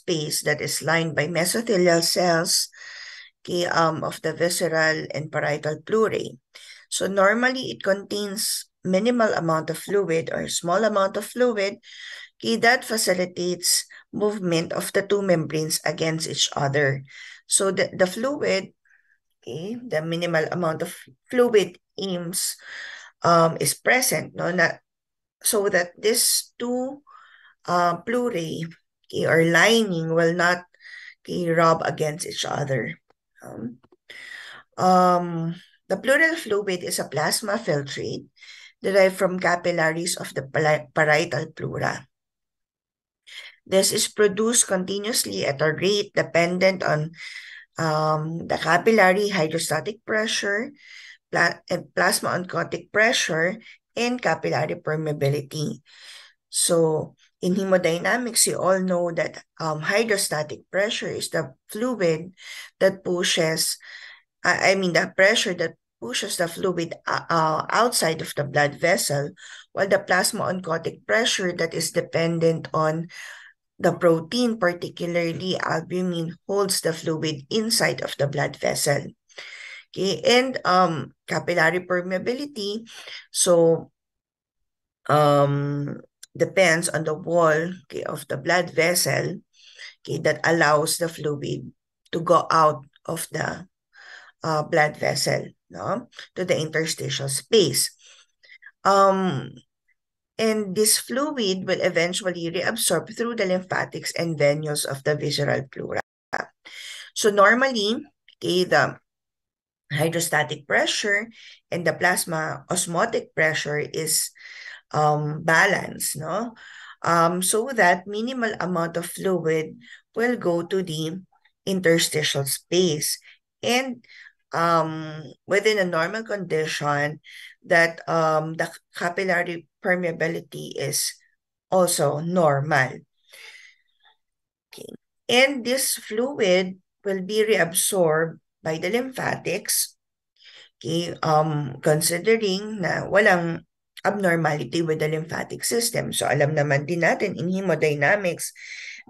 space that is lined by mesothelial cells of the visceral and parietal pleurae. So normally it contains minimal amount of fluid or small amount of fluid that facilitates movement of the two membranes against each other. So the fluid, the minimal amount of fluid is present, no, so that these two pleurae or lining will not rub against each other. Um, um, the pleural fluid is a plasma filtrate derived from capillaries of the parietal pleura. This is produced continuously at a rate dependent on the capillary hydrostatic pressure, plasma oncotic pressure, and capillary permeability. So in hemodynamics, you all know that hydrostatic pressure is the fluid that pushes, the pressure that pushes the fluid outside of the blood vessel, while the plasma oncotic pressure that is dependent on the protein, particularly albumin, holds the fluid inside of the blood vessel. Okay, and capillary permeability, so depends on the wall of the blood vessel that allows the fluid to go out of the blood vessel, no, to the interstitial space. And this fluid will eventually reabsorb through the lymphatics and venules of the visceral pleura. So normally, the hydrostatic pressure and the plasma osmotic pressure is balanced, no? So that minimal amount of fluid will go to the interstitial space. And within a normal condition, that the capillary permeability is also normal. Okay. And this fluid will be reabsorbed by the lymphatics, okay, considering na walang abnormality with the lymphatic system. So alam naman din natin in hemodynamics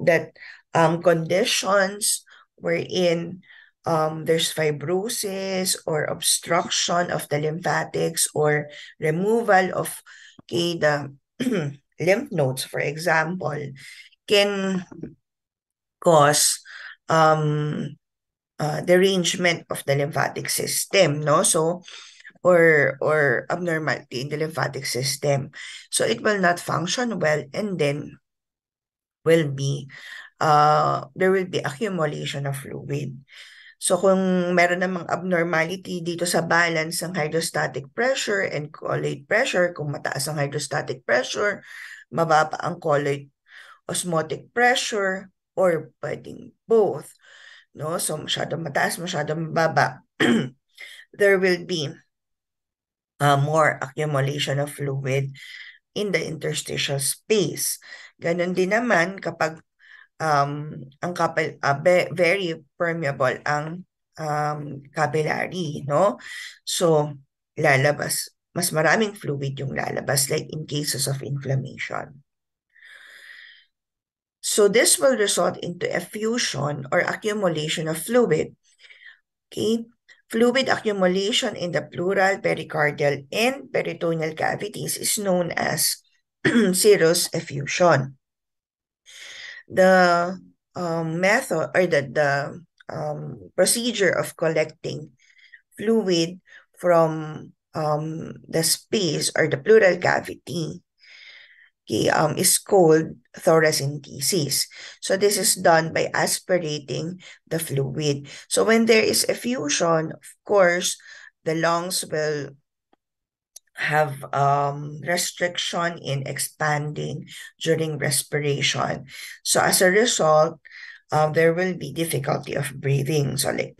that conditions wherein there's fibrosis or obstruction of the lymphatics or removal of the lymph nodes, for example, can cause derangement of the lymphatic system, no? So, or abnormality in the lymphatic system. So it will not function well, and then there will be accumulation of fluid. So kung meron namang abnormality dito sa balance ng hydrostatic pressure and colloid pressure, kung mataas ang hydrostatic pressure, mababa ang colloid osmotic pressure, or pwedeng both, no? So masyadong mataas, masyadong mababa, there will be more accumulation of fluid in the interstitial space. Ganon din naman kapag very permeable ang capillary, no? So, mas maraming fluid yung lalabas, like in cases of inflammation. So, this will result into effusion or accumulation of fluid. Okay? Fluid accumulation in the pleural, pericardial, and peritoneal cavities is known as serous effusion. The method or the procedure of collecting fluid from the space or the pleural cavity is called thoracentesis. So this is done by aspirating the fluid. So when there is effusion, of course, the lungs will have restriction in expanding during respiration. So as a result, there will be difficulty of breathing. So like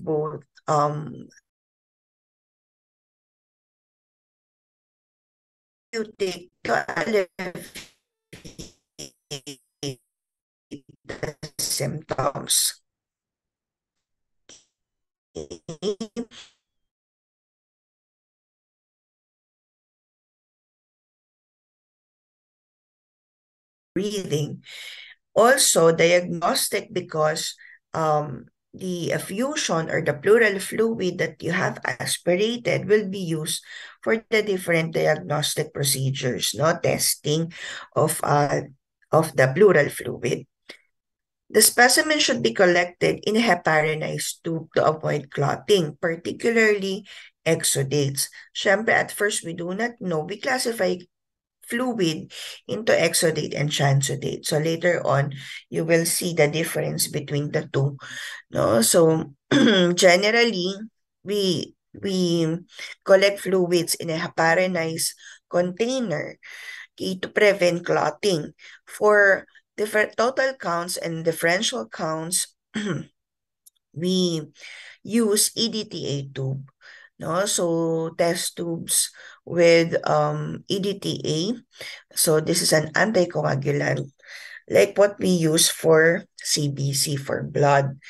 both you take to alleviate the symptoms. Breathing. Also diagnostic because the effusion or the pleural fluid that you have aspirated will be used for the different diagnostic procedures, no testing of the pleural fluid. The specimen should be collected in a heparinized tube to avoid clotting, particularly exudates. Syempre, at first, we do not know. We classify fluid into exudate and transudate. So later on, you will see the difference between the two. No? So generally, we collect fluids in a heparinized container to prevent clotting. For different total counts and differential counts, we use EDTA tube. No, so test tubes with EDTA. So this is an anticoagulant, like what we use for CBC for blood.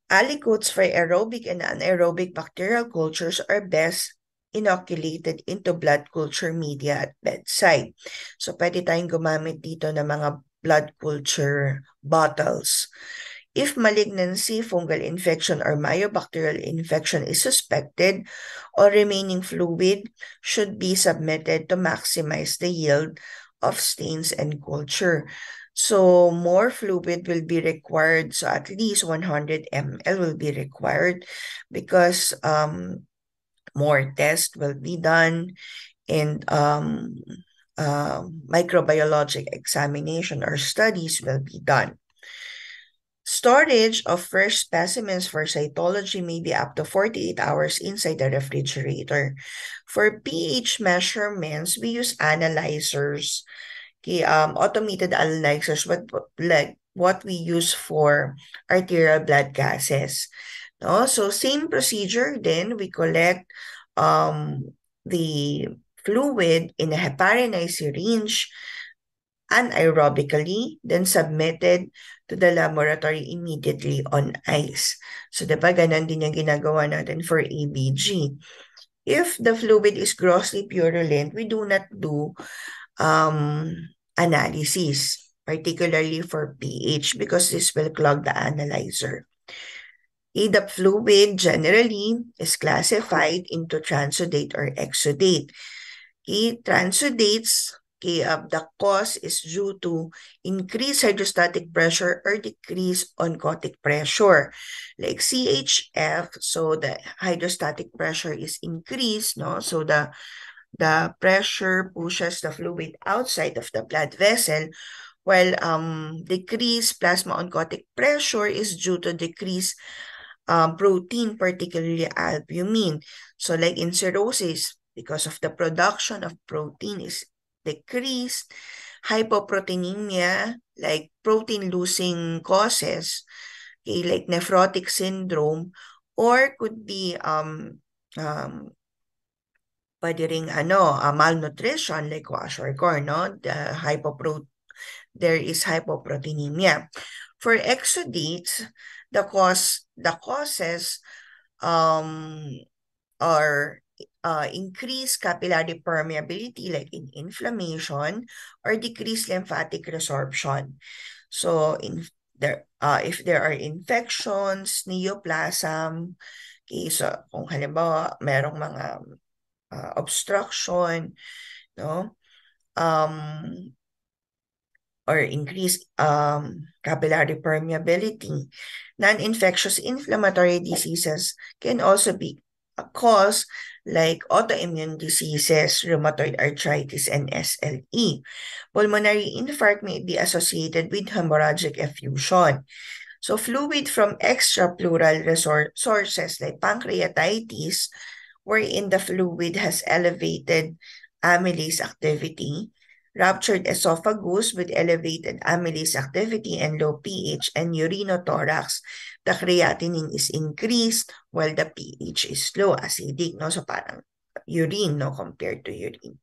Aliquots for aerobic and anaerobic bacterial cultures are best inoculated into blood culture media at bedside. So pwede tayong gumamit dito ng mga blood culture bottles. If malignancy, fungal infection, or myobacterial infection is suspected, all remaining fluid should be submitted to maximize the yield of stains and culture. So more fluid will be required. So at least 100 ml will be required because more tests will be done and microbiologic examination or studies will be done. Storage of fresh specimens for cytology may be up to 48 hours inside the refrigerator. For pH measurements, we use analyzers, automated analyzers, like what we use for arterial blood gases. No? So same procedure, then we collect the fluid in a heparinized syringe anaerobically, then submitted to the laboratory immediately on ice. So, diba, ganun din yung ginagawa natin for ABG. If the fluid is grossly purulent, we do not do analysis, particularly for pH, because this will clog the analyzer. The fluid generally is classified into transudate or exudate. Transudates, the cause is due to increased hydrostatic pressure or decreased oncotic pressure. Like CHF, so the hydrostatic pressure is increased, no? So the pressure pushes the fluid outside of the blood vessel, while decreased plasma oncotic pressure is due to decreased protein, particularly albumin. So like in cirrhosis, because of the production of protein is decreased, hypoproteinemia, like protein losing causes, okay, like nephrotic syndrome, or could be pwede ring malnutrition like kwashiorkor, no? There is hypoproteinemia. For exudates, the causes are increased capillary permeability like in inflammation or decreased lymphatic resorption. So if there are infections, neoplasm, okay, so kung halimbawa merong mga obstruction, no? Or increased capillary permeability. Non-infectious inflammatory diseases can also be a cause like autoimmune diseases, rheumatoid arthritis, and SLE. Pulmonary infarct may be associated with hemorrhagic effusion. So fluid from extrapleural sources like pancreatitis, wherein the fluid has elevated amylase activity, ruptured esophagus with elevated amylase activity and low pH, and urinothorax the creatinine is increased while the pH is low, acidic, no? So parang urine, no, compared to urine.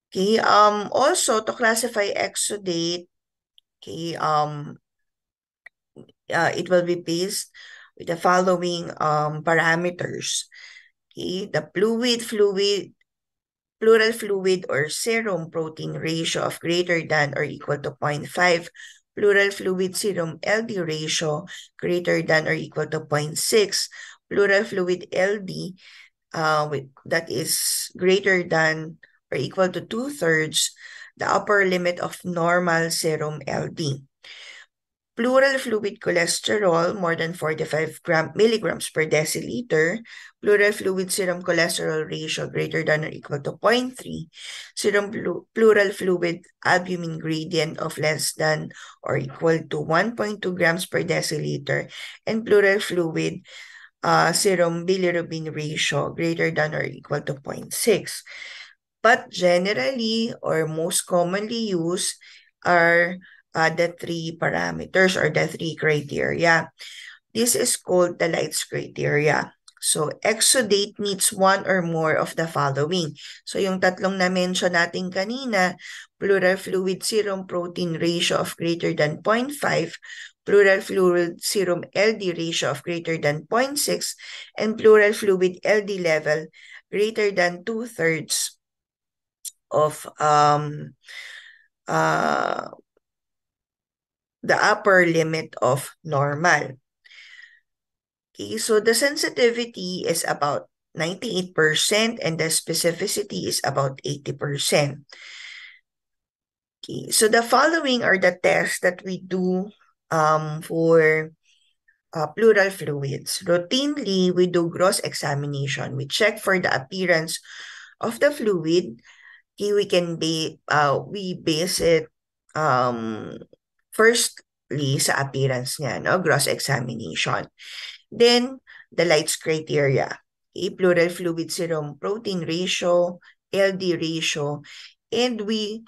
Okay, also to classify exudate, okay, it will be based with the following parameters. Okay, the pleural fluid or serum protein ratio of greater than or equal to 0.5, pleural fluid serum LD ratio greater than or equal to 0.6, pleural fluid LD that is greater than or equal to 2/3 the upper limit of normal serum LD. Pleural fluid cholesterol more than 45 milligrams per deciliter, pleural fluid serum cholesterol ratio greater than or equal to 0.3, serum pleural fluid albumin gradient of less than or equal to 1.2 grams per deciliter, and pleural fluid serum bilirubin ratio greater than or equal to 0.6. But generally or most commonly used are the three parameters or the three criteria. This is called the Lights criteria. So, exudate meets one or more of the following. So, yung tatlong na-mention natin kanina, pleural fluid serum protein ratio of greater than 0.5, pleural fluid serum LD ratio of greater than 0.6, and pleural fluid LD level greater than 2/3 of uh, the upper limit of normal. Okay, so the sensitivity is about 98% and the specificity is about 80%. Okay, so the following are the tests that we do for pleural fluids. Routinely, we do gross examination. We check for the appearance of the fluid. Okay, we base it firstly sa appearance niya, no? Gross examination. Then, the Lights criteria. Okay, pleural fluid serum protein ratio, LD ratio, and we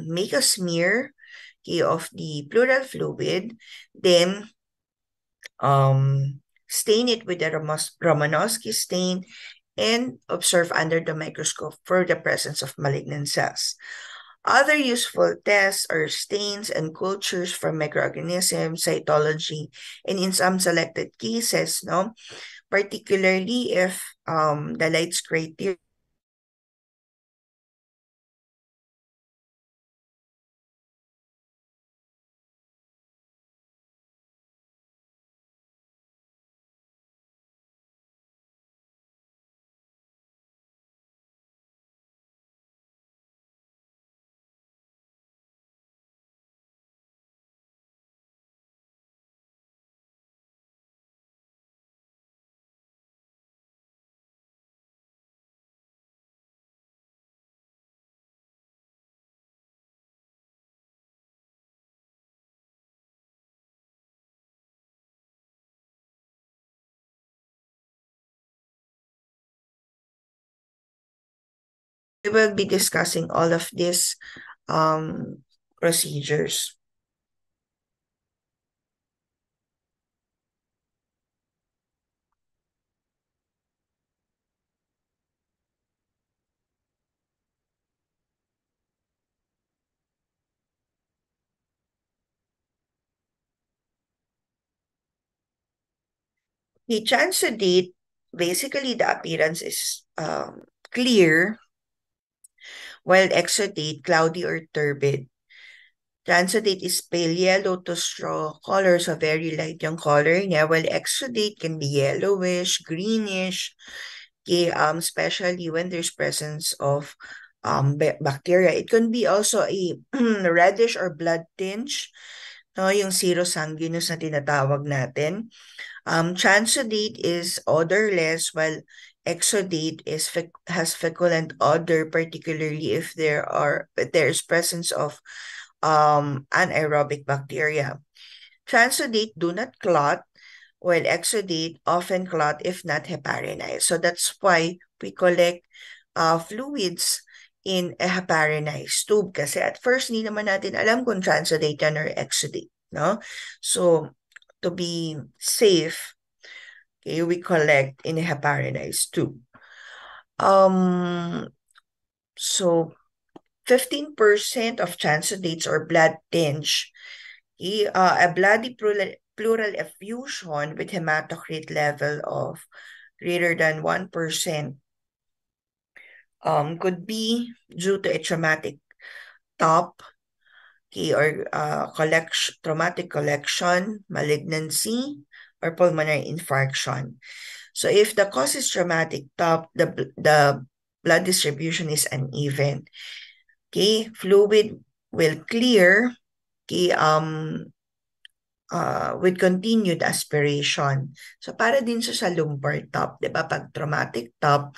make a smear, okay, of the pleural fluid, then stain it with the Romanowski stain, and observe under the microscope for the presence of malignant cells. Other useful tests are stains and cultures for microorganisms, cytology, and in some selected cases, no, particularly if the Lights criteria we will be discussing all of these procedures. The transudate, basically the appearance is clear, while exudate, cloudy or turbid. Transudate is pale yellow to straw color, so very light yung color niya, while exudate can be yellowish, greenish, okay, especially when there's presence of bacteria. It can be also a reddish or blood tinge, no, yung serosanguinous na tinatawag natin. Transudate is odorless, while exudate has feculent odor, particularly if there's presence of anaerobic bacteria. Transudate do not clot, while exudate often clot if not heparinized. So that's why we collect fluids in a heparinized tube kasi at first hindi naman natin alam kung transudate yan or exudate, no? So to be safe, okay, we collect in a heparinized tube. So 15% of transudates or blood tinge, a bloody pleural effusion with hematocrit level of greater than 1% could be due to a traumatic top, or traumatic collection, malignancy, or pulmonary infarction. So if the cause is traumatic top, the blood distribution is uneven. Okay, fluid will clear, okay, with continued aspiration. So para din siya sa lumbar top, 'di ba? Pag traumatic top,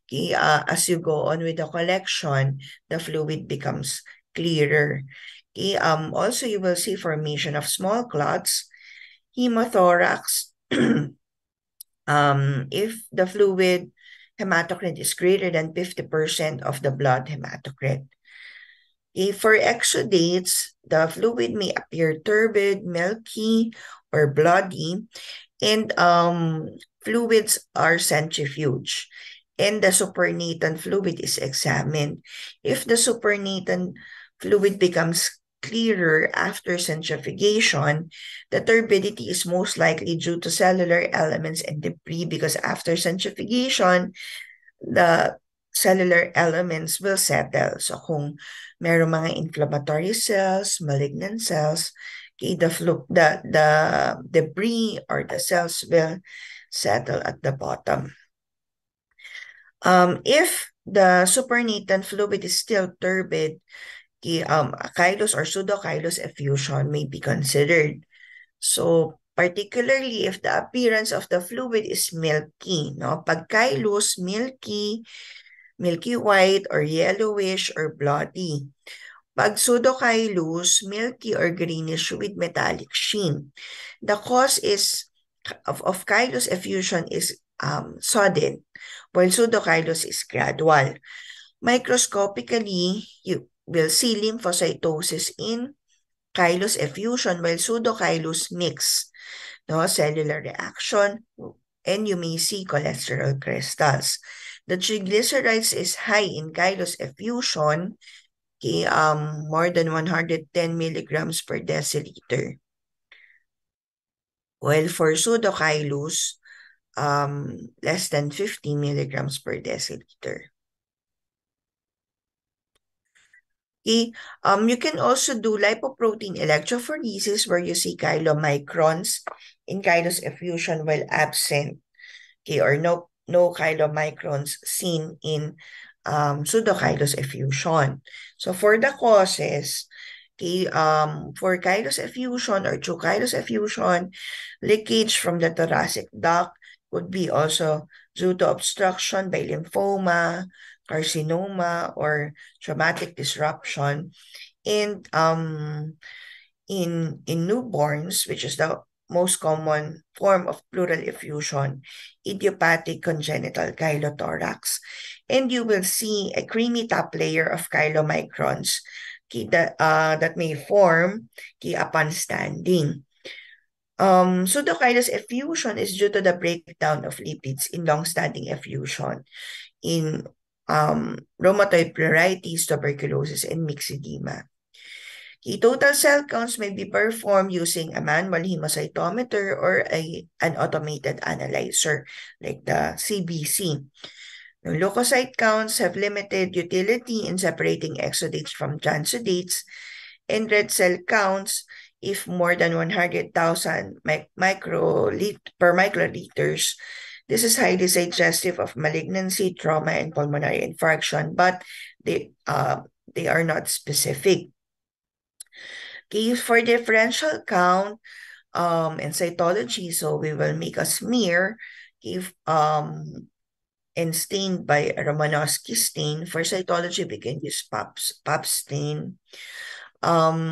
okay, as you go on with the collection, the fluid becomes clearer. Okay, also you will see formation of small clots, hemothorax. If the fluid hematocrit is greater than 50% of the blood hematocrit. For exudates, the fluid may appear turbid, milky, or bloody, and fluids are centrifuged. And the supernatant fluid is examined. If the supernatant fluid becomes clearer after centrifugation, the turbidity is most likely due to cellular elements and debris, because after centrifugation, the cellular elements will settle. So kung meron mga inflammatory cells, malignant cells, okay, the debris or the cells will settle at the bottom. If the supernatant fluid is still turbid, okay, chylous or pseudochylous effusion may be considered. So particularly if the appearance of the fluid is milky, no? Pag chylous, milky white or yellowish or bloody. Pag pseudochylous, milky or greenish with metallic sheen. The cause of chylous effusion is sudden, while pseudochylous is gradual. Microscopically, you will see lymphocytosis in chylous effusion, while pseudochylous mix, no, cellular reaction, and you may see cholesterol crystals. The triglycerides is high in chylous effusion, okay, more than 110 milligrams per deciliter. While for pseudochylous, less than 50 milligrams per deciliter. Okay, you can also do lipoprotein electrophoresis where you see chylomicrons in chylous effusion while absent, okay, or no chylomicrons seen in pseudochylous effusion. So for the causes, okay, for chylous effusion or true chylous effusion, leakage from the thoracic duct could be also due to obstruction by lymphoma, carcinoma, or traumatic disruption. And in newborns, which is the most common form of pleural effusion, idiopathic congenital chylothorax. And you will see a creamy top layer of chylomicrons, okay, that may form, okay, upon standing. Pseudochylous effusion is due to the breakdown of lipids in long-standing effusion in rheumatoid pleuritis, tuberculosis, and myxedema. The total cell counts may be performed using a manual hemocytometer or an automated analyzer like the CBC. The leukocyte counts have limited utility in separating exudates from transudates, and red cell counts, if more than 100,000 per microliters, this is highly suggestive of malignancy, trauma, and pulmonary infarction, but they are not specific. Okay, for differential count and cytology, so we will make a smear if and stained by a Romanowski stain. For cytology, we can use PAP stain.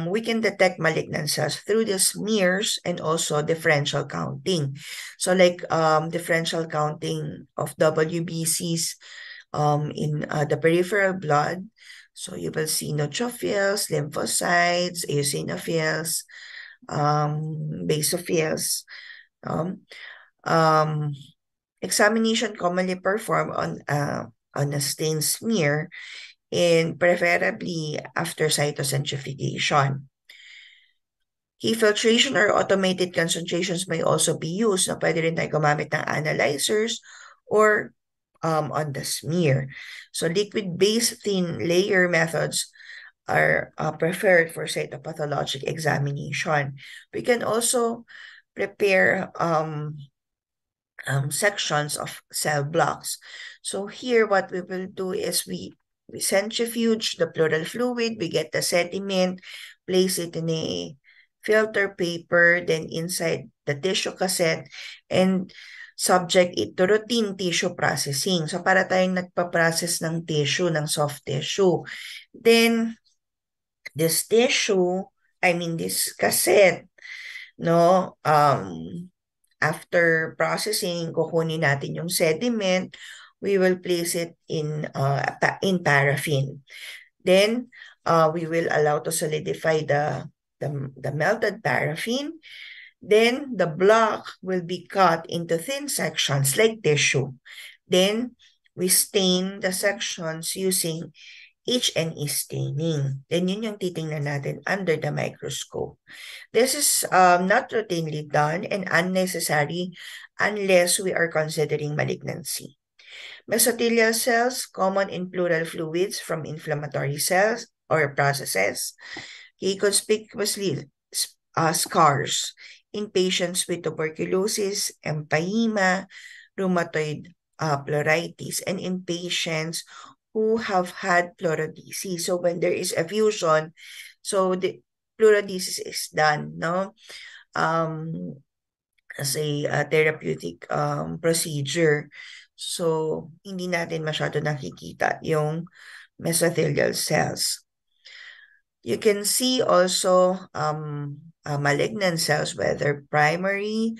We can detect malignant cells through the smears and also differential counting. So like differential counting of WBCs in the peripheral blood. So you will see neutrophils, lymphocytes, eosinophils, basophils. Examination commonly performed on a stain smear and preferably after cytocentrifugation. Filtration or automated concentrations may also be used. Na pwede rin tayo gumamit ng analyzers or on the smear. So liquid-based thin layer methods are preferred for cytopathologic examination. We can also prepare sections of cell blocks. So here what we will do is we centrifuge the pleural fluid, we get the sediment, place it in a filter paper, then inside the tissue cassette, and subject it to routine tissue processing. So para tayong nagpa-process ng tissue, ng soft tissue. Then, this cassette, no, after processing, kukunin natin yung sediment, we will place it in paraffin. Then, we will allow to solidify the melted paraffin. Then, the block will be cut into thin sections like tissue. Then, we stain the sections using H&E staining. Then, yun yung titingnan natin under the microscope. This is not routinely done and unnecessary unless we are considering malignancy. Mesothelial cells, common in pleural fluids from inflammatory cells or processes, conspicuously scarce in patients with tuberculosis, empyema, rheumatoid pleuritis, and in patients who have had pleurodysese. So when there is effusion, so the pleurodysese is done, no? As a therapeutic procedure. So, hindi natin masyado nakikita yung mesothelial cells. You can see also malignant cells, whether primary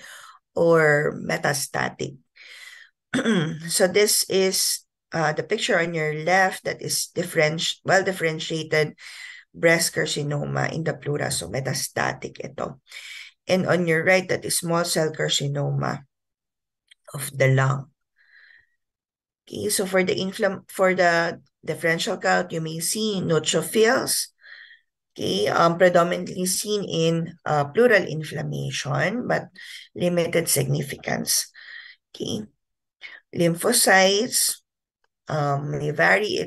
or metastatic. So this is the picture on your left that is well-differentiated breast carcinoma in the pleura, so metastatic ito. And on your right, that is small cell carcinoma of the lung. Okay, so for the differential count, you may see neutrophils, okay, predominantly seen in pleural inflammation, but limited significance. Okay, lymphocytes may vary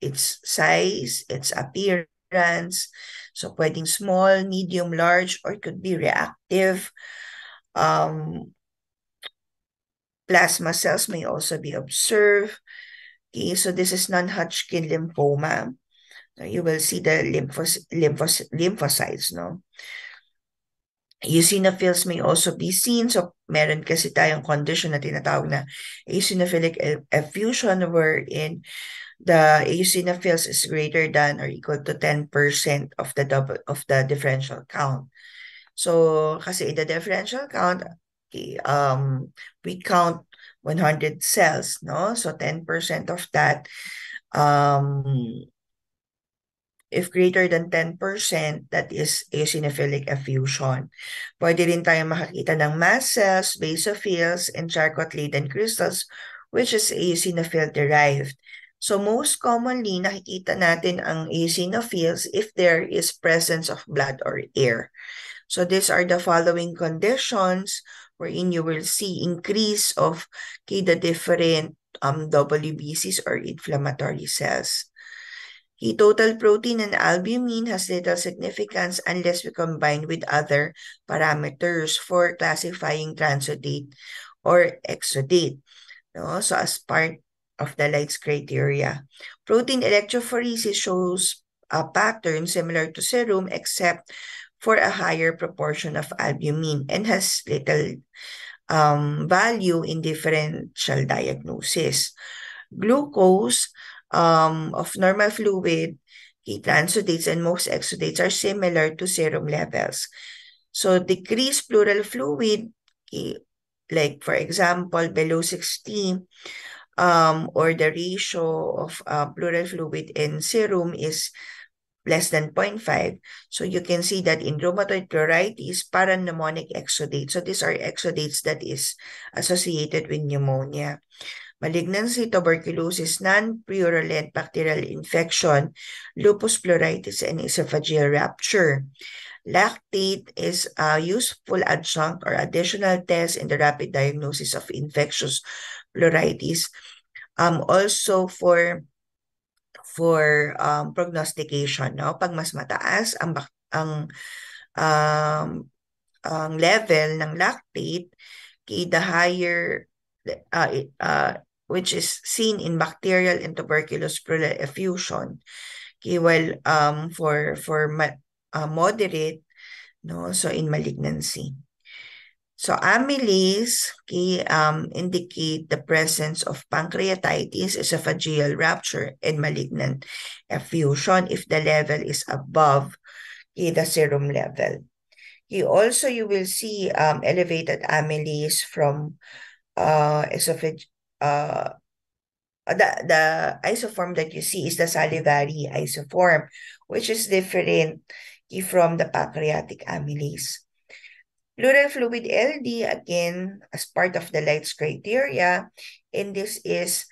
its size, its appearance. So pwedeng small, medium, large, or it could be reactive. Plasma cells may also be observed. Okay, so this is non-Hodgkin lymphoma. So you will see the lymphocytes, no? Eosinophils may also be seen. So meron kasi tayong condition na tinatawag na eosinophilic effusion wherein the eosinophils is greater than or equal to 10% of the differential count. So kasi in the differential count, okay, we count 100 cells, no? So 10% of that, if greater than 10%, that is eosinophilic effusion. Pwede rin tayong makakita ng mast cells, basophils, and Charcot-Leyden crystals, which is eosinophil-derived. So most commonly, nakikita natin ang eosinophils if there is presence of blood or air. So these are the following conditions wherein you will see increase of the different WBCs or inflammatory cells. The total protein and albumin has little significance unless we combine with other parameters for classifying transudate or exudate. No? So as part of the Light's criteria. Protein electrophoresis shows a pattern similar to serum except for a higher proportion of albumin and has little value in differential diagnosis. Glucose of normal fluid, transudates, and most exudates are similar to serum levels. So decreased pleural fluid, like for example, below 60, or the ratio of pleural fluid in serum is less than 0.5. So you can see that in rheumatoid pleuritis, parapneumonic exudate. So these are exudates that is associated with pneumonia. Malignancy, tuberculosis, non-purulent bacterial infection, lupus pleuritis, and esophageal rupture. Lactate is a useful adjunct or additional test in the rapid diagnosis of infectious pleuritis. Also for prognostication, no? Pag mas mataas um, ang level ng lactate, the higher uh, uh, which is seen in bacterial and tuberculous pleural effusion. While for moderate, no, so in malignancy. So amylase indicate the presence of pancreatitis, esophageal rupture, and malignant effusion if the level is above the serum level. Also, you will see elevated amylase from esophageal. The isoform that you see is the salivary isoform, which is different from the pancreatic amylase. Pleural fluid LD, again, as part of the Lights criteria, and this is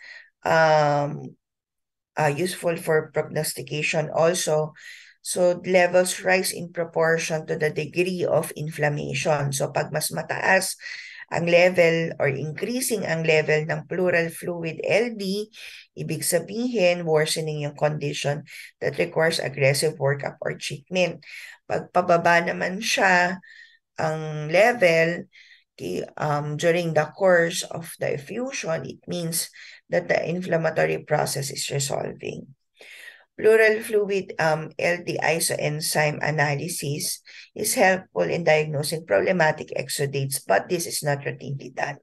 useful for prognostication also. So levels rise in proportion to the degree of inflammation. So pag mas mataas ang level or increasing ang level ng pleural fluid LD, ibig sabihin worsening yung condition that requires aggressive workup or treatment. Pag pababa naman siya ang level during the course of the effusion, it means that the inflammatory process is resolving. Pleural fluid LD isoenzyme analysis is helpful in diagnosing problematic exudates, but this is not routinely done.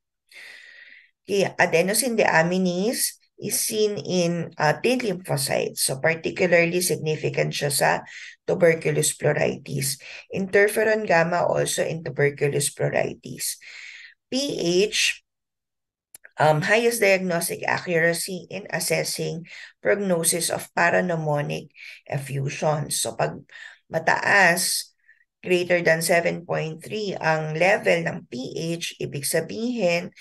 Adenosine deaminase is seen in T lymphocytes, so particularly significant siya sa tuberculous pleuritis. Interferon gamma also in tuberculous pleuritis. pH, highest diagnostic accuracy in assessing prognosis of parapneumonic effusion. So pag mataas, greater than 7.3 ang level ng pH, ibig sabihin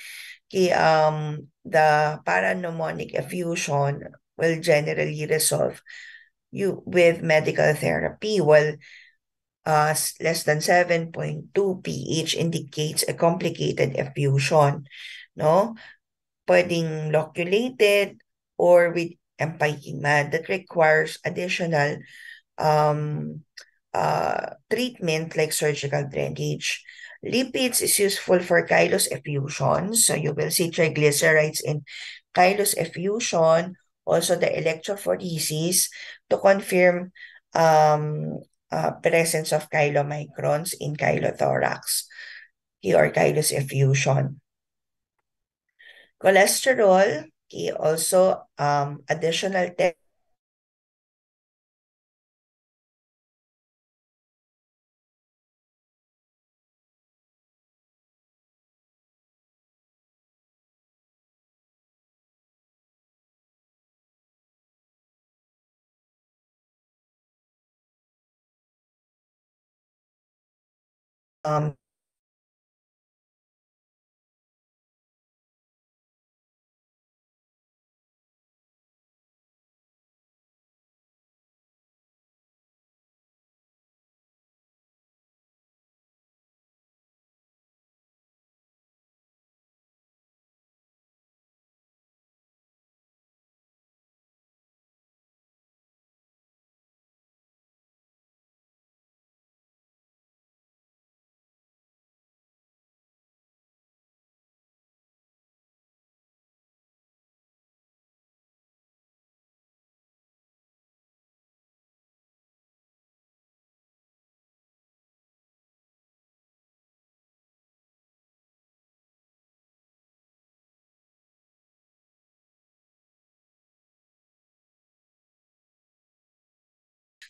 the parapneumonic effusion will generally resolve with medical therapy, while less than 7.2 pH indicates a complicated effusion, no? Pwedeng loculated or with empyema that requires additional treatment like surgical drainage. Lipids is useful for chylous effusion. So you will see triglycerides in chylous effusion, also the electrophoresis to confirm presence of chylomicrons in chylothorax or chylous effusion. Cholesterol, also additional tests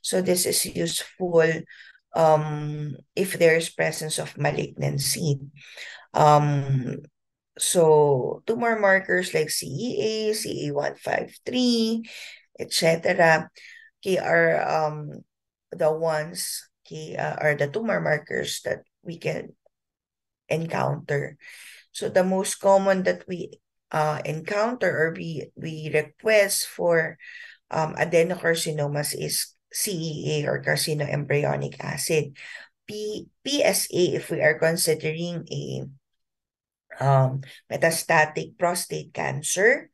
So this is useful if there's presence of malignancy. So tumor markers like CEA, CA153, etc. are the ones are the tumor markers that we can encounter. So the most common that we encounter or we request for adenocarcinomas is CEA or carcinoembryonic acid. PSA if we are considering a metastatic prostate cancer.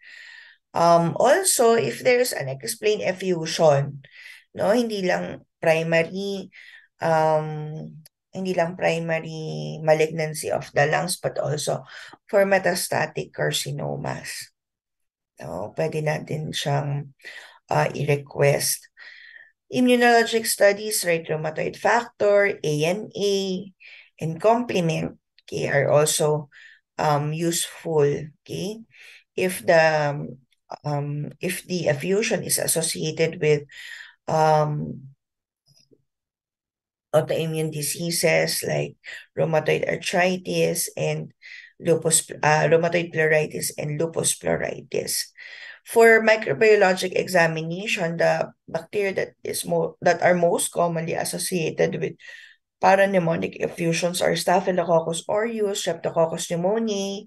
Also, if there's unexplained effusion, no, um, hindi lang primary malignancy of the lungs, but also for metastatic carcinomas. No, pwede natin siyang i-request. Immunologic studies, right, rheumatoid factor, ANA, and complement, are also useful, if the effusion is associated with um, autoimmune diseases like rheumatoid arthritis and rheumatoid pleuritis and lupus pleuritis. For microbiologic examination, the bacteria that are most commonly associated with Parapneumonic effusions are Staphylococcus aureus, Streptococcus pneumoniae,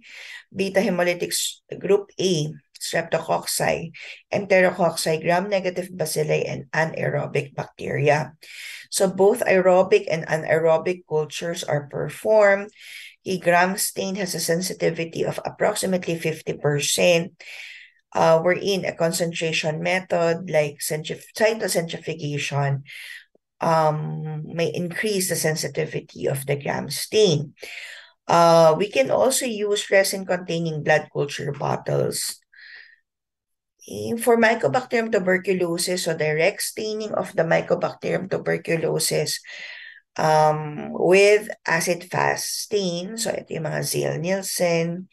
beta hemolytic group A, Streptococci, Enterococci, gram-negative bacilli, and anaerobic bacteria. So both aerobic and anaerobic cultures are performed. A gram stain has a sensitivity of approximately 50%. Wherein a concentration method like cytocentrifugation may increase the sensitivity of the gram stain. We can also use resin-containing blood culture bottles. For Mycobacterium tuberculosis, so direct staining of the Mycobacterium tuberculosis with acid-fast stain. So ito yung mga Ziehl-Neelsen.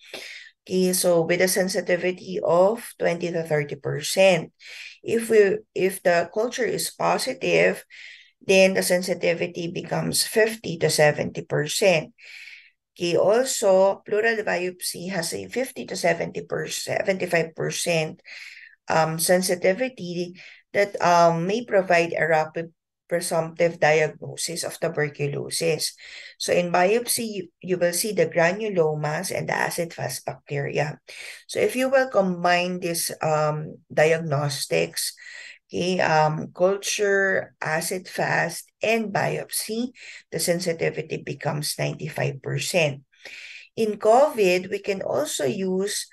Okay, so with a sensitivity of 20 to 30%. If the culture is positive, then the sensitivity becomes 50 to 70%. Okay, also, pleural biopsy has a 50 to 70%, 75% sensitivity that may provide a rapid presumptive diagnosis of tuberculosis. So in biopsy, you will see the granulomas and the acid-fast bacteria. So if you will combine these diagnostics, culture, acid-fast, and biopsy, the sensitivity becomes 95%. In COVID, we can also use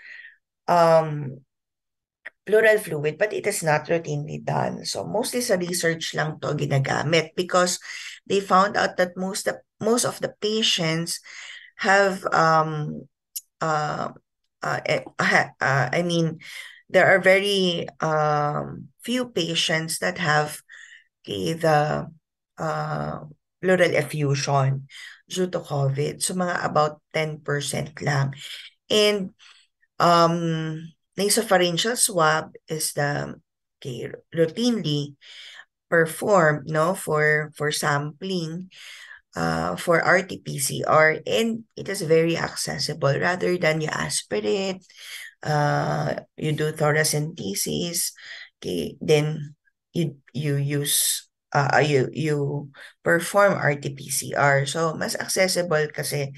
pleural fluid, but it is not routinely done. So mostly sa research lang to ginagamit because they found out that most of the patients have I mean, there are very few patients that have the pleural effusion due to COVID. So mga about 10% lang. And nasopharyngeal swab is routinely performed for sampling for RT-PCR, and it is very accessible rather than you aspirate, you do thoracentesis, then you use you perform RT-PCR. So mas accessible kasi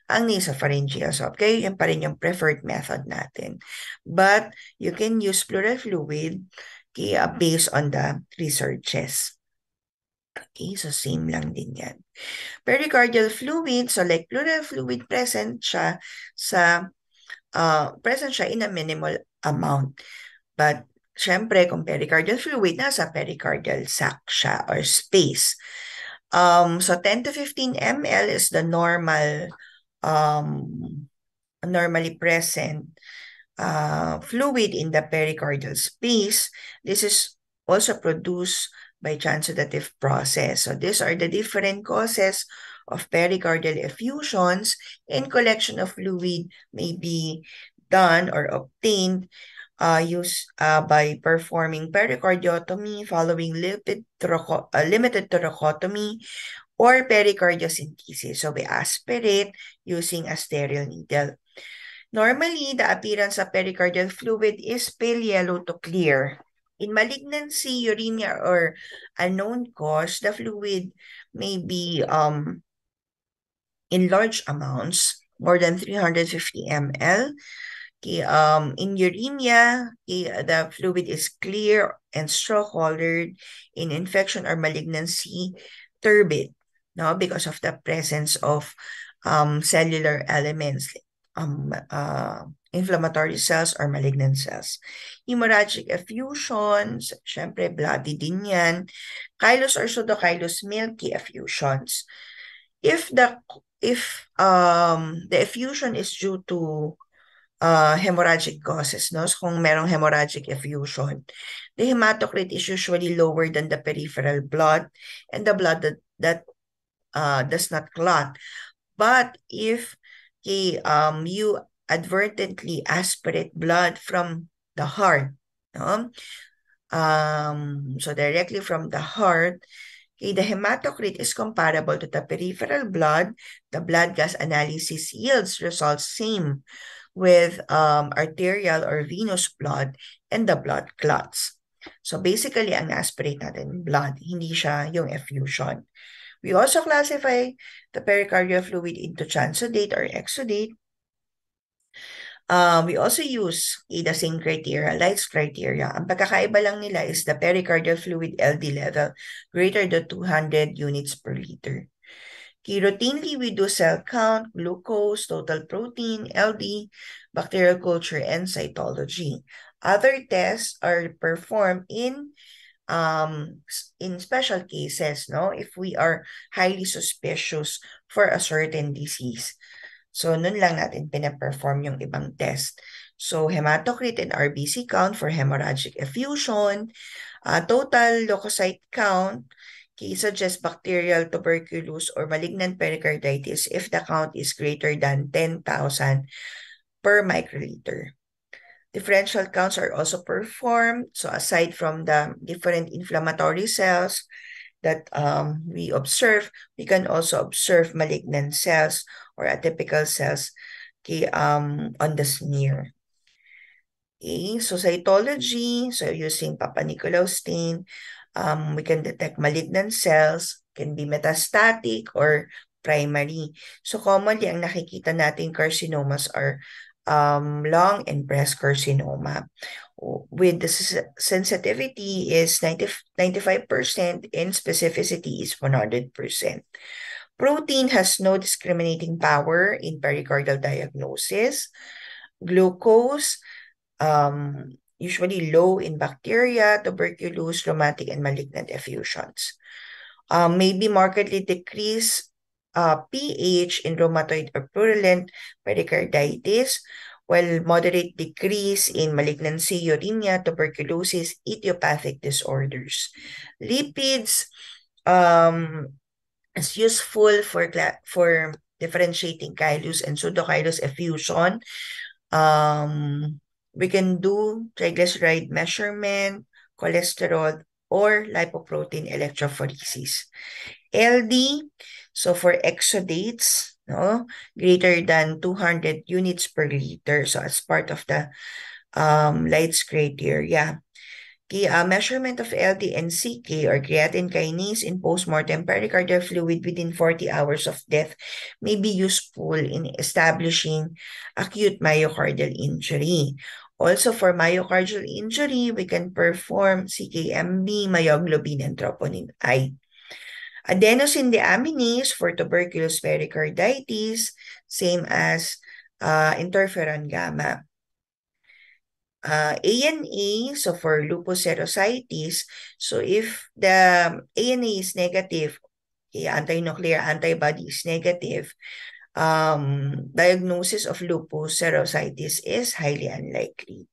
ang nasopharyngeal swab. Kaya yun pa rin yung preferred method natin. But you can use pleural fluid based on the researches. Okay, so same lang din yan. Pericardial fluid, so like pleural fluid, present siya in a minimal amount. But syempre, kung pericardial fluid, nasa pericardial sac siya or space. So 10 to 15 ml is the normally present fluid in the pericardial space. This is also produced by transudative process. So these are the different causes of pericardial effusions, and collection of fluid may be done or obtained by performing pericardiotomy following limited thoracotomy or pericardiocentesis. So we aspirate using a sterile needle. Normally, the appearance of pericardial fluid is pale yellow to clear. In malignancy, uremia, or unknown cause, the fluid may be in large amounts, more than 350 ml. Okay, in uremia, okay, the fluid is clear and straw-colored. In infection or malignancy, turbid, no, because of the presence of cellular elements, inflammatory cells or malignant cells. Hemorrhagic effusions, syempre bloody din yan. Chylous or pseudocylous milky effusions. If the effusion is due to hemorrhagic causes, no? So kung merong hemorrhagic effusion, the hematocrit is usually lower than the peripheral blood and the blood that does not clot. But if you advertently aspirate blood from the heart, no? So directly from the heart, okay, the hematocrit is comparable to the peripheral blood. The blood gas analysis yields results same with arterial or venous blood and the blood clots. So basically, ang aspirate natin blood, hindi siya yung effusion. We also classify the pericardial fluid into transudate or exudate. We also use the same criteria, Light's criteria. Ang pagkakaiba lang nila is the pericardial fluid LD level greater than 200 units per liter. Okay, routinely we do cell count, glucose, total protein, LD, bacterial culture, and cytology. Other tests are performed in special cases, no? If we are highly suspicious for a certain disease. So, nun lang natin pinaperform yung ibang test. So, hematocrit and RBC count for hemorrhagic effusion, total leukocyte count, suggest bacterial tuberculosis or malignant pericarditis if the count is greater than 10,000 per microliter. Differential counts are also performed. So aside from the different inflammatory cells that we observe, we can also observe malignant cells or atypical cells on the smear. Okay, so cytology, so using Papa Nicolau stain, we can detect malignant cells, can be metastatic or primary. So commonly, ang nakikita natin carcinomas are lung and breast carcinoma. With the sensitivity is 95% and specificity is 100%. Protein has no discriminating power in pericardial diagnosis. Glucose, usually low in bacteria, tuberculosis, rheumatic, and malignant effusions. Maybe markedly decrease pH in rheumatoid or purulent pericarditis, while moderate decrease in malignancy, uremia, tuberculosis, idiopathic disorders. Lipids is useful for differentiating chylous and pseudochylous effusion. We can do triglyceride measurement, cholesterol, or lipoprotein electrophoresis. LD, so for exudates, no, greater than 200 units per liter. So as part of the Light's criteria. Okay, measurement of LD and CK or creatine kinase in postmortem pericardial fluid within 40 hours of death may be useful in establishing acute myocardial injury. Also, for myocardial injury, we can perform CKMB, myoglobin, and troponin I. Adenosine deaminase for tuberculous pericarditis, same as interferon gamma. ANA, so for lupus erythematosus, so if the ANA is negative, anti-nuclear antibody is negative, diagnosis of lupus erythematosus is highly unlikely.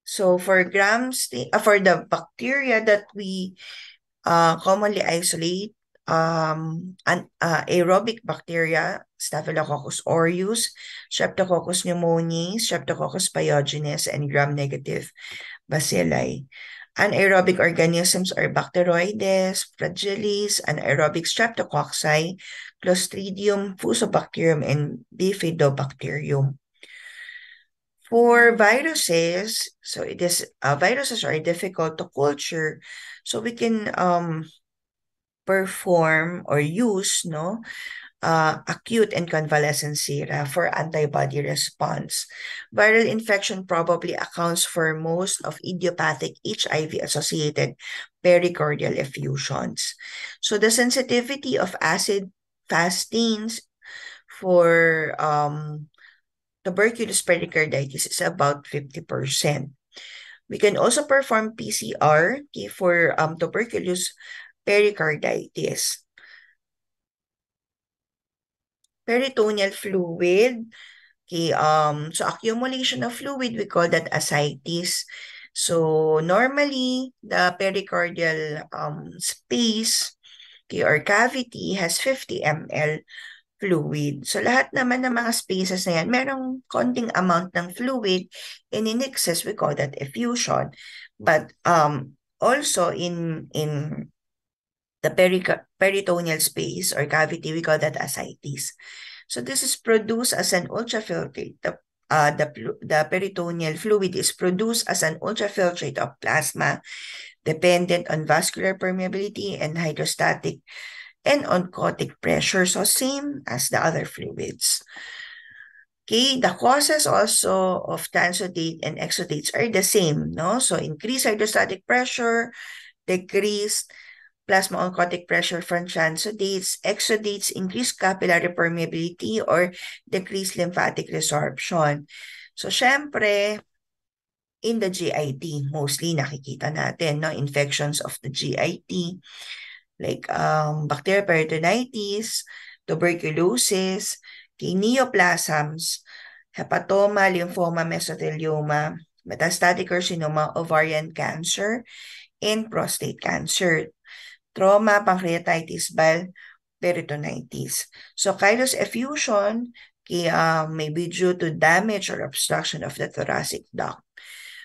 So for for the bacteria that we commonly isolate, aerobic bacteria, Staphylococcus aureus, Streptococcus pneumoniae, Streptococcus pyogenes, and gram-negative bacilli. Anaerobic organisms are Bacteroides, Fragilis, anaerobic Streptococci, Clostridium, Fusobacterium, and Bifidobacterium. For viruses, so it is viruses are difficult to culture, so we can perform or use acute and convalescent sera for antibody response. Viral infection probably accounts for most of idiopathic HIV-associated pericardial effusions. So the sensitivity of acid fastings for tuberculous pericarditis is about 50%. We can also perform PCR for tuberculous pericarditis. Peritoneal fluid. Okay, so accumulation of fluid, we call that ascites. So normally, the pericardial space, okay, or cavity has 50 ml fluid. So lahat naman ng mga spaces na yan, merong konting amount ng fluid, and in excess, we call that effusion. But also in the peritoneal space or cavity, we call that ascites. So this is produced as an ultrafiltrate. The peritoneal fluid is produced as an ultrafiltrate of plasma dependent on vascular permeability and hydrostatic and oncotic pressure. So same as the other fluids. Okay, the causes also of transudate and exudates are the same, no? So increased hydrostatic pressure, decreased plasma oncotic pressure from transudates, exudates, increased capillary permeability, or decreased lymphatic resorption. So, syempre, in the GIT, mostly nakikita natin, no, infections of the GIT, like bacterial peritonitis, tuberculosis, neoplasms, hepatoma, lymphoma, mesothelioma, metastatic carcinoma, ovarian cancer, and prostate cancer. Trauma, pancreatitis, bile, peritonitis. So, chylous effusion may be due to damage or obstruction of the thoracic duct.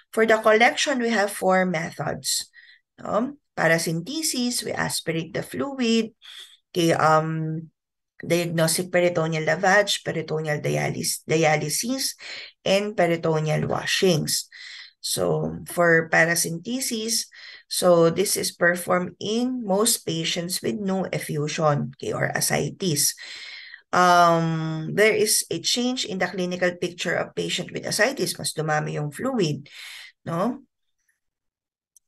For the collection, we have 4 methods. Paracentesis, we aspirate the fluid. Diagnostic peritoneal lavage, peritoneal dialysis, and peritoneal washings. So, for paracentesis, so this is performed in most patients with no effusion, or ascites. There is a change in the clinical picture of patient with ascites. Mas dumami yung fluid, no?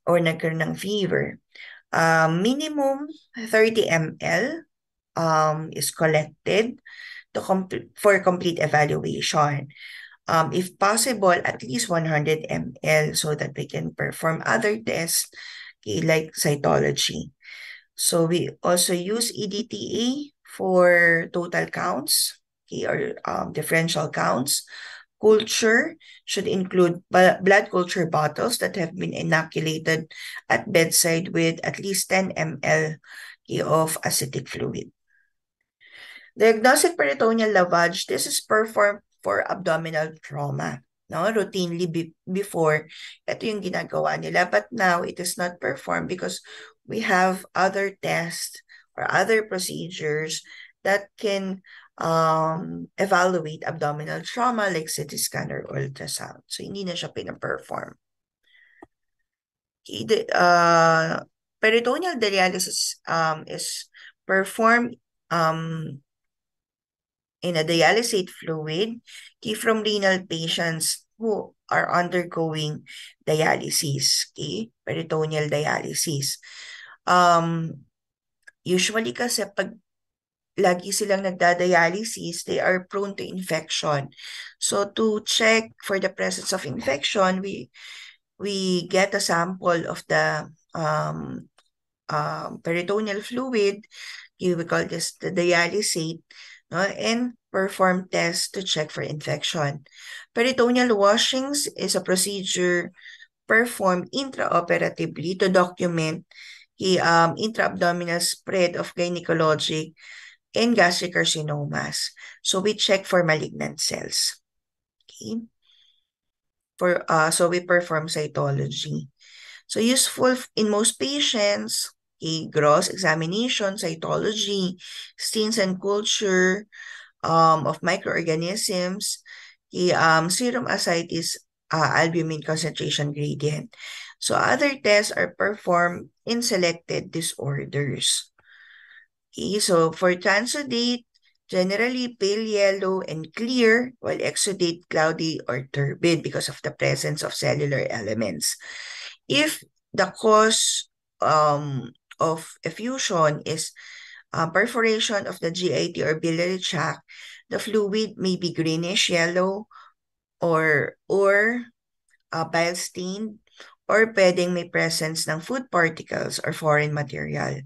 Or nagkaroon ng fever. Minimum 30 ml is collected for complete evaluation. If possible, at least 100 ml so that we can perform other tests like cytology. So we also use EDTA for total counts or differential counts. Culture should include blood culture bottles that have been inoculated at bedside with at least 10 ml of acetic fluid. Diagnostic peritoneal lavage, this is performed for abdominal trauma. No, routinely before, ito yung ginagawa nila. But now, it is not performed because we have other tests or other procedures that can evaluate abdominal trauma like CT scan or ultrasound. So, hindi na siya pinaperform. Peritoneal dialysis is performed in a dialysate fluid from renal patients who are undergoing dialysis, peritoneal dialysis. Usually kasi pag lagi silang nagda-dialysis, they are prone to infection. So to check for the presence of infection, we get a sample of the peritoneal fluid, we call this the dialysate, no, and perform tests to check for infection. Peritoneal washings is a procedure performed intraoperatively to document the intra-abdominal spread of gynecologic and gastric carcinomas. So we check for malignant cells. Okay. So we perform cytology. So useful in most patients, gross examination, cytology, stains and culture of microorganisms, serum ascites albumin concentration gradient. So other tests are performed in selected disorders. Okay, so for transudate, generally pale yellow and clear, while exudate cloudy or turbid because of the presence of cellular elements. If the cause of effusion is perforation of the GIT or biliary tract, the fluid may be greenish yellow or bile stained, or pwedeng may presence ng food particles or foreign material.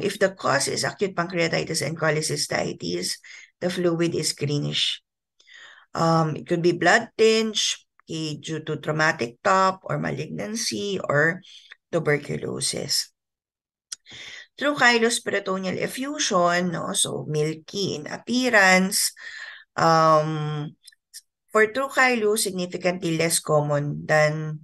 If the cause is acute pancreatitis and cholecystitis, the fluid is greenish. It could be blood tinge due to traumatic top or malignancy or tuberculosis. Through chylous peritoneal effusion, no, so milky in appearance, for true chylous, significantly less common than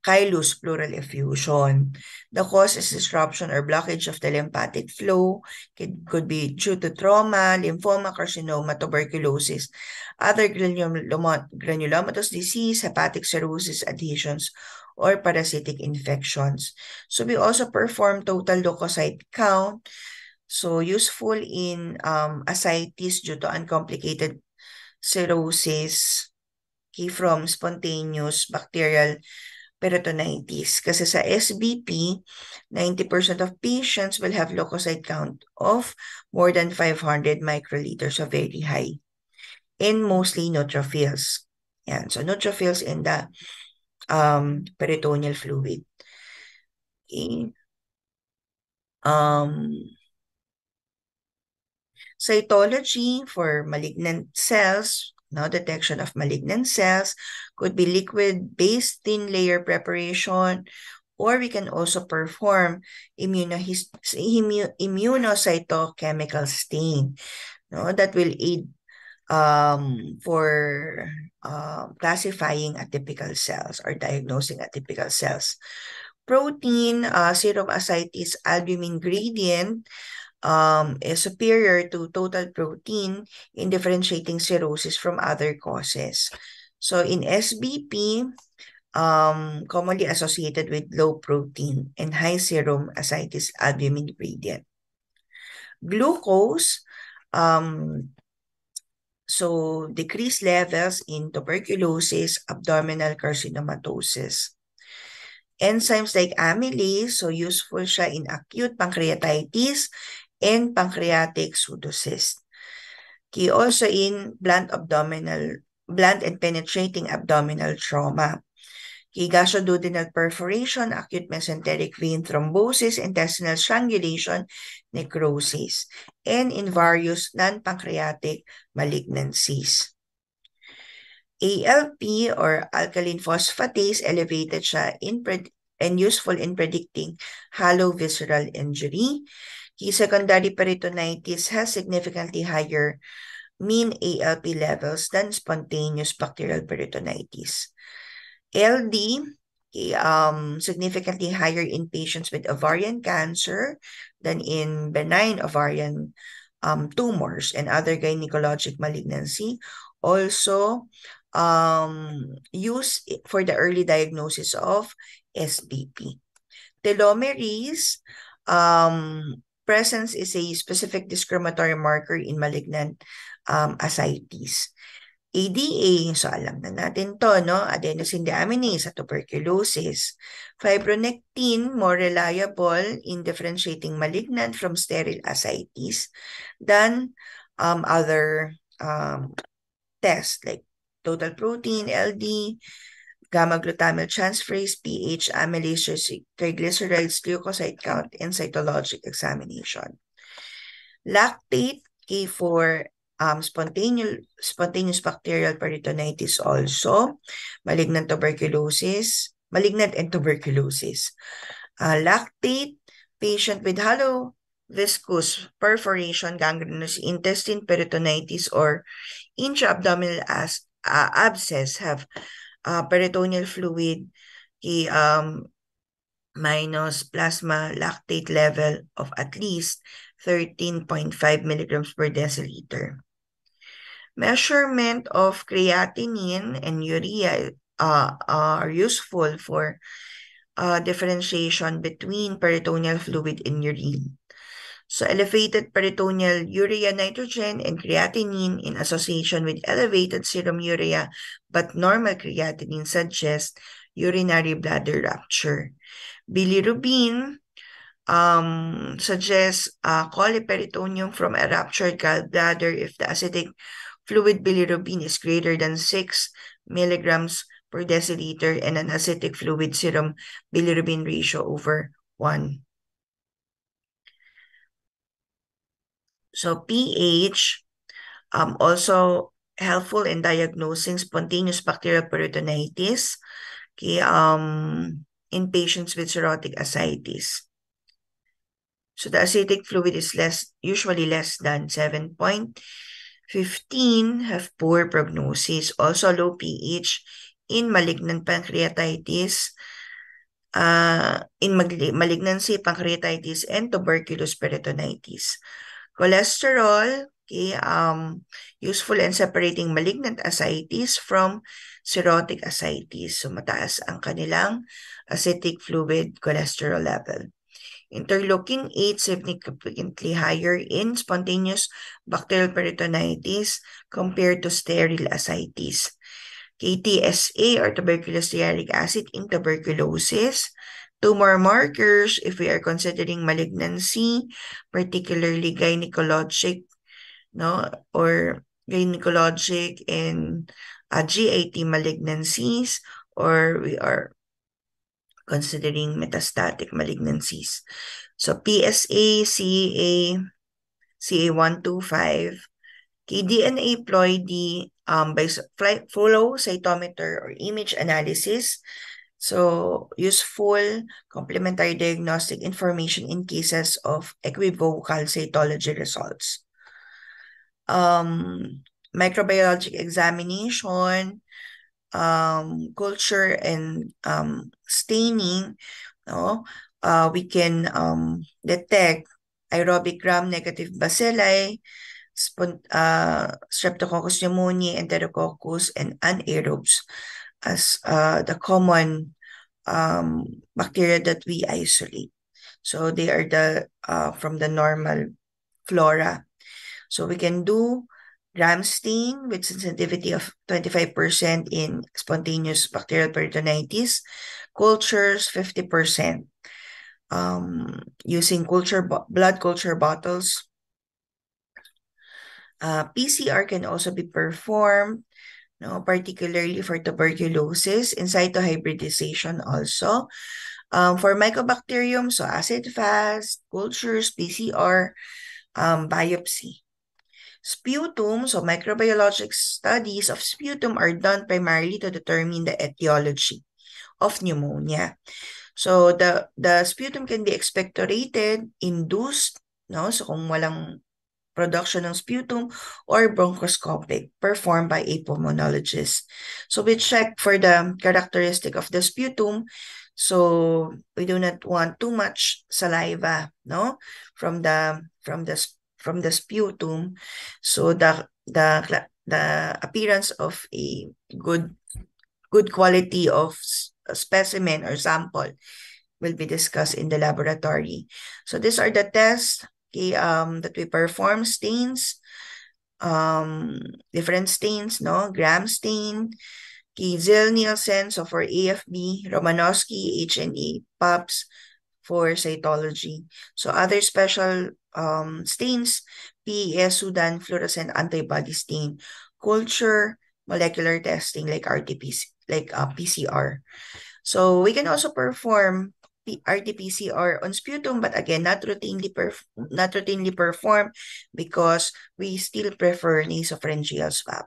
chylous pleural effusion. The cause is disruption or blockage of the lymphatic flow. It could be due to trauma, lymphoma, carcinoma, tuberculosis, other granulomatous disease, hepatic cirrhosis, adhesions, or parasitic infections. So we also perform total leukocyte count. So useful in ascites due to uncomplicated cirrhosis from spontaneous bacterial peritonitis. Kasi sa SBP, 90% of patients will have leukocyte count of more than 500 microliters, so very high. And mostly neutrophils. Yan. So neutrophils in the peritoneal fluid. Okay. Cytology for malignant cells, no detection of malignant cells, could be liquid-based thin layer preparation, or we can also perform immunocytochemical stain, no, that will aid for classifying atypical cells or diagnosing atypical cells. Protein, serum ascites albumin gradient is superior to total protein in differentiating cirrhosis from other causes. So in SBP, commonly associated with low protein and high serum ascites albumin gradient. Glucose, so decreased levels in tuberculosis, abdominal carcinomatosis. Enzymes like amylase, so useful siya in acute pancreatitis and pancreatic pseudocyst. Also in blunt and penetrating abdominal trauma. Gastroduodenal perforation, acute mesenteric vein thrombosis, intestinal strangulation, necrosis, and in various non-pancreatic malignancies. ALP or alkaline phosphatase, elevated siya and useful in predicting hollow visceral injury. Secondary peritonitis has significantly higher mean ALP levels than spontaneous bacterial peritonitis. LD, significantly higher in patients with ovarian cancer than in benign ovarian tumors and other gynecologic malignancy. Also, used for the early diagnosis of SBP. Telomerase, presence is a specific discriminatory marker in malignant ascites. ADA, so alam na natin to, no? Adenosine deaminase sa tuberculosis. Fibronectin, more reliable in differentiating malignant from sterile ascites than other tests like total protein, LD, gamma-glutamyl transferase, pH, amylase, triglycerides, leukocyte count, and cytologic examination. Lactate, for spontaneous bacterial peritonitis also, malignant and tuberculosis. Lactate, patient with hollow viscous perforation, gangrenous intestine, peritonitis, or intra-abdominal abscess have peritoneal fluid minus plasma lactate level of at least 13.5 milligrams per deciliter. Measurement of creatinine and urea are useful for differentiation between peritoneal fluid and urine. So elevated peritoneal urea nitrogen and creatinine in association with elevated serum urea but normal creatinine suggests urinary bladder rupture. Bilirubin suggests coliperitoneum from a ruptured gallbladder if the acidic fluid bilirubin is greater than 6 milligrams per deciliter and an acidic fluid serum bilirubin ratio over 1. So pH also helpful in diagnosing spontaneous bacterial peritonitis in patients with cirrhotic ascites. So the acidic fluid is usually less than 7.15, have poor prognosis. Also low pH in malignant pancreatitis, in malignancy, pancreatitis, and tuberculous peritonitis. Cholesterol, useful in separating malignant ascites from cirrhotic ascites. So mataas ang kanilang acidic fluid cholesterol level. Interleukin-8 significantly higher in spontaneous bacterial peritonitis compared to sterile ascites. TSA or tuberculous stearic acid in tuberculosis. Tumor markers, if we are considering malignancy, particularly gynecologic, or gynecologic and GIT malignancies, or we are considering metastatic malignancies. So PSA, CA125, DNA ploidy by flow cytometer or image analysis. So useful complementary diagnostic information in cases of equivocal cytology results. Microbiologic examination, culture and staining, we can detect aerobic gram-negative bacilli, Streptococcus pneumoniae, Enterococcus, and anaerobes as the common bacteria that we isolate. So they are from the normal flora. So we can do gram stain with sensitivity of 25% in spontaneous bacterial peritonitis, cultures 50%. Using blood culture bottles. PCR can also be performed, particularly for tuberculosis, in situ hybridization also. For mycobacterium, so acid-fast, cultures, PCR, biopsy. Sputum, so microbiologic studies of sputum are done primarily to determine the etiology of pneumonia. So the sputum can be expectorated, induced, so kung walang production ng sputum, or bronchoscopic, performed by a pulmonologist. So we check for the characteristic of the sputum. So we do not want too much saliva, from the sputum. So the appearance of a good quality of specimen or sample will be discussed in the laboratory. So these are the tests that we perform. Stains, different stains, gram stain, Zell-Nielsen, so for AFB, Romanowski, H&E, PAPS for cytology. So other special stains, PES, Sudan, fluorescent antibody stain, culture, molecular testing like PCR. So we can also perform RT-PCR on sputum, but again, not routinely performed because we still prefer nasopharyngeal swab.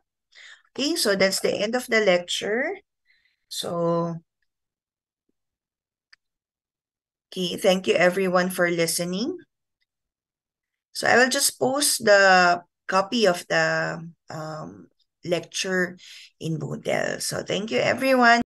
Okay, so that's the end of the lecture. So, okay, thank you everyone for listening. So I will just post the copy of the lecture in Moodle. So thank you everyone.